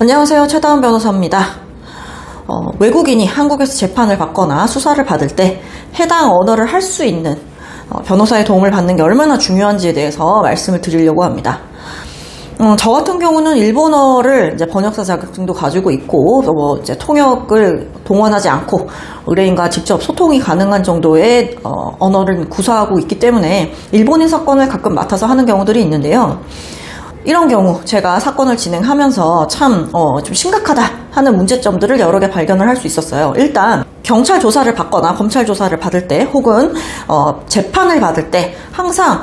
안녕하세요. 최다은 변호사입니다. 외국인이 한국에서 재판을 받거나 수사를 받을 때 해당 언어를 할 수 있는 변호사의 도움을 받는 게 얼마나 중요한지에 대해서 말씀을 드리려고 합니다. 저 같은 경우는 일본어를 이제 번역사 자격증도 가지고 있고, 이제 통역을 동원하지 않고 의뢰인과 직접 소통이 가능한 정도의 언어를 구사하고 있기 때문에 일본인 사건을 가끔 맡아서 하는 경우들이 있는데요. 이런 경우 제가 사건을 진행하면서 참 좀 심각하다 하는 문제점들을 여러 개 발견을 할 수 있었어요. 일단 경찰 조사를 받거나 검찰 조사를 받을 때 혹은 재판을 받을 때 항상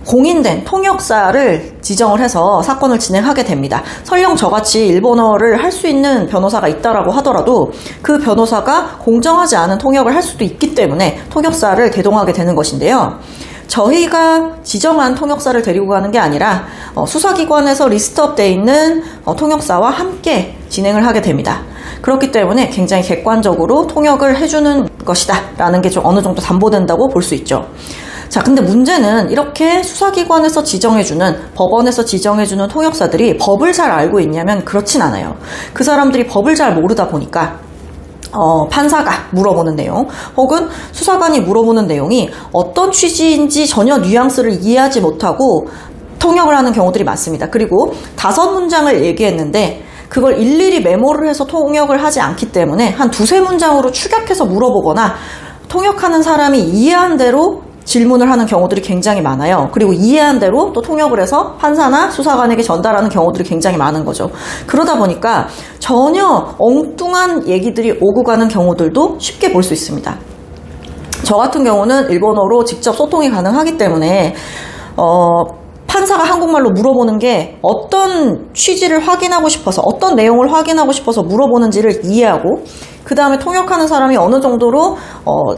공인된 통역사를 지정을 해서 사건을 진행하게 됩니다. 설령 저같이 일본어를 할 수 있는 변호사가 있다라고 하더라도 그 변호사가 공정하지 않은 통역을 할 수도 있기 때문에 통역사를 대동하게 되는 것인데요. 저희가 지정한 통역사를 데리고 가는 게 아니라 수사기관에서 리스트업 되어 있는 통역사와 함께 진행을 하게 됩니다. 그렇기 때문에 굉장히 객관적으로 통역을 해주는 것이다 라는 게 좀 어느 정도 담보된다고 볼 수 있죠. 자, 근데 문제는 이렇게 수사기관에서 지정해주는, 법원에서 지정해주는 통역사들이 법을 잘 알고 있냐면 그렇진 않아요. 그 사람들이 법을 잘 모르다 보니까 판사가 물어보는 내용 혹은 수사관이 물어보는 내용이 어떤 취지인지 전혀 뉘앙스를 이해하지 못하고 통역을 하는 경우들이 많습니다. 그리고 5문장을 얘기했는데 그걸 일일이 메모를 해서 통역을 하지 않기 때문에 한 2-3문장으로 축약해서 물어보거나 통역하는 사람이 이해한 대로 질문을 하는 경우들이 굉장히 많아요. 그리고 이해한 대로 또 통역을 해서 판사나 수사관에게 전달하는 경우들이 굉장히 많은 거죠. 그러다 보니까 전혀 엉뚱한 얘기들이 오고 가는 경우들도 쉽게 볼 수 있습니다. 저 같은 경우는 일본어로 직접 소통이 가능하기 때문에 판사가 한국말로 물어보는 게 어떤 취지를 확인하고 싶어서 어떤 내용을 확인하고 싶어서 물어보는지를 이해하고 그 다음에 통역하는 사람이 어느 정도로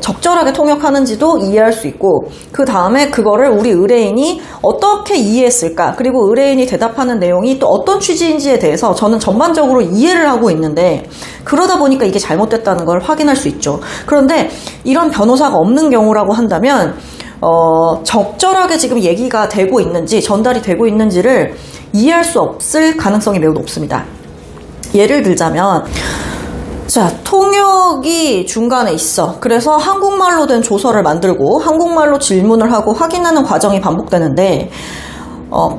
적절하게 통역하는지도 이해할 수 있고 그 다음에 그거를 우리 의뢰인이 어떻게 이해했을까 그리고 의뢰인이 대답하는 내용이 또 어떤 취지인지에 대해서 저는 전반적으로 이해를 하고 있는데 그러다 보니까 이게 잘못됐다는 걸 확인할 수 있죠. 그런데 이런 변호사가 없는 경우라고 한다면 적절하게 지금 얘기가 되고 있는지 전달이 되고 있는지를 이해할 수 없을 가능성이 매우 높습니다. 예를 들자면 자, 통역이 중간에 있어. 그래서 한국말로 된 조서를 만들고 한국말로 질문을 하고 확인하는 과정이 반복되는데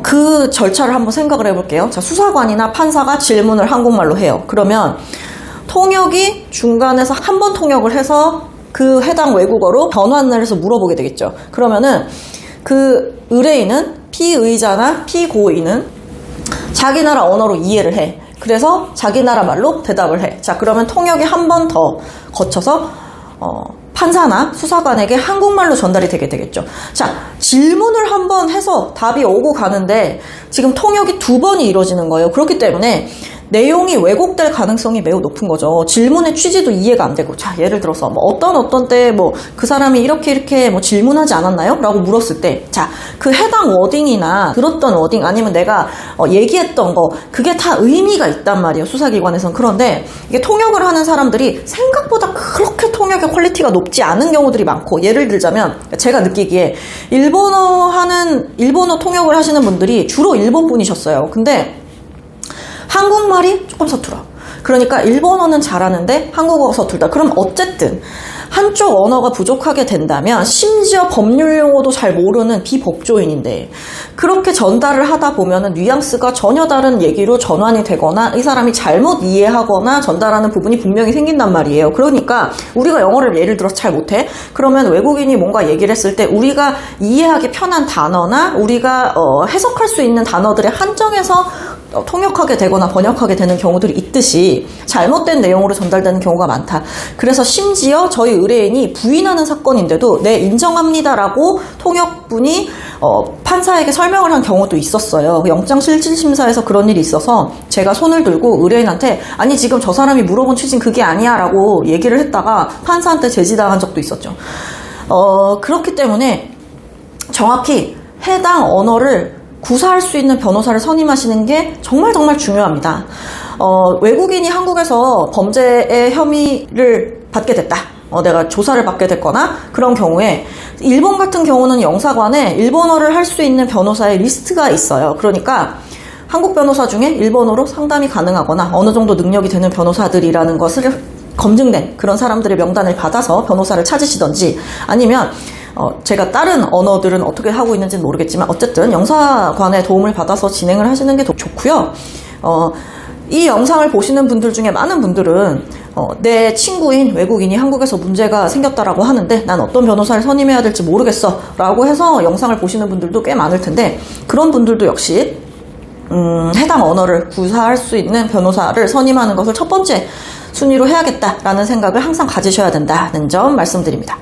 그 절차를 한번 생각을 해볼게요. 자, 수사관이나 판사가 질문을 한국말로 해요. 그러면 통역이 중간에서 한 번 통역을 해서 그 해당 외국어로 변환을 해서 물어보게 되겠죠. 그러면은 그 의뢰인은 피의자나 피고인은 자기 나라 언어로 이해를 해. 그래서 자기 나라 말로 대답을 해. 자, 그러면 통역이 한 번 더 거쳐서 판사나 수사관에게 한국말로 전달이 되게 되겠죠. 자, 질문을 한 번 해서 답이 오고 가는데 지금 통역이 2번이 이루어지는 거예요. 그렇기 때문에 내용이 왜곡될 가능성이 매우 높은 거죠. 질문의 취지도 이해가 안 되고, 자, 예를 들어서 뭐 어떤 때 뭐 그 사람이 이렇게 뭐 질문하지 않았나요? 라고 물었을 때, 자, 그 해당 워딩이나 들었던 워딩 아니면 내가 얘기했던 거 그게 다 의미가 있단 말이에요. 수사기관에선. 그런데 이게 통역을 하는 사람들이 생각보다 그렇게 통역의 퀄리티가 높지 않은 경우들이 많고, 예를 들자면 제가 느끼기에 일본어 통역을 하시는 분들이 주로 일본 분이셨어요. 근데 한국말이 조금 서툴어. 그러니까 일본어는 잘하는데 한국어가 서툴다. 그럼 어쨌든 한쪽 언어가 부족하게 된다면 심지어 법률 용어도 잘 모르는 비법조인인데 그렇게 전달을 하다 보면은 뉘앙스가 전혀 다른 얘기로 전환이 되거나 이 사람이 잘못 이해하거나 전달하는 부분이 분명히 생긴단 말이에요. 그러니까 우리가 영어를 예를 들어서 잘 못해. 그러면 외국인이 뭔가 얘기를 했을 때 우리가 이해하기 편한 단어나 우리가 해석할 수 있는 단어들에 한정해서 통역하게 되거나 번역하게 되는 경우들이 있듯이 잘못된 내용으로 전달되는 경우가 많다. 그래서 심지어 저희 의뢰인이 부인하는 사건인데도 네, 인정합니다라고 통역분이 판사에게 설명을 한 경우도 있었어요. 영장실질심사에서 그런 일이 있어서 제가 손을 들고 의뢰인한테 아니 지금 저 사람이 물어본 취지는 그게 아니야 라고 얘기를 했다가 판사한테 제지당한 적도 있었죠. 그렇기 때문에 정확히 해당 언어를 구사할 수 있는 변호사를 선임하시는 게 정말 중요합니다. 외국인이 한국에서 범죄의 혐의를 받게 됐다. 내가 조사를 받게 됐거나 그런 경우에 일본 같은 경우는 영사관에 일본어를 할 수 있는 변호사의 리스트가 있어요. 그러니까 한국 변호사 중에 일본어로 상담이 가능하거나 어느 정도 능력이 되는 변호사들이라는 것을 검증된 그런 사람들의 명단을 받아서 변호사를 찾으시던지, 아니면 제가 다른 언어들은 어떻게 하고 있는지는 모르겠지만 어쨌든 영사관의 도움을 받아서 진행을 하시는 게 더 좋고요. 이 영상을 보시는 분들 중에 많은 분들은 내 친구인 외국인이 한국에서 문제가 생겼다라고 하는데 난 어떤 변호사를 선임해야 될지 모르겠어 라고 해서 영상을 보시는 분들도 꽤 많을 텐데, 그런 분들도 역시 해당 언어를 구사할 수 있는 변호사를 선임하는 것을 첫 번째 순위로 해야겠다라는 생각을 항상 가지셔야 된다는 점 말씀드립니다.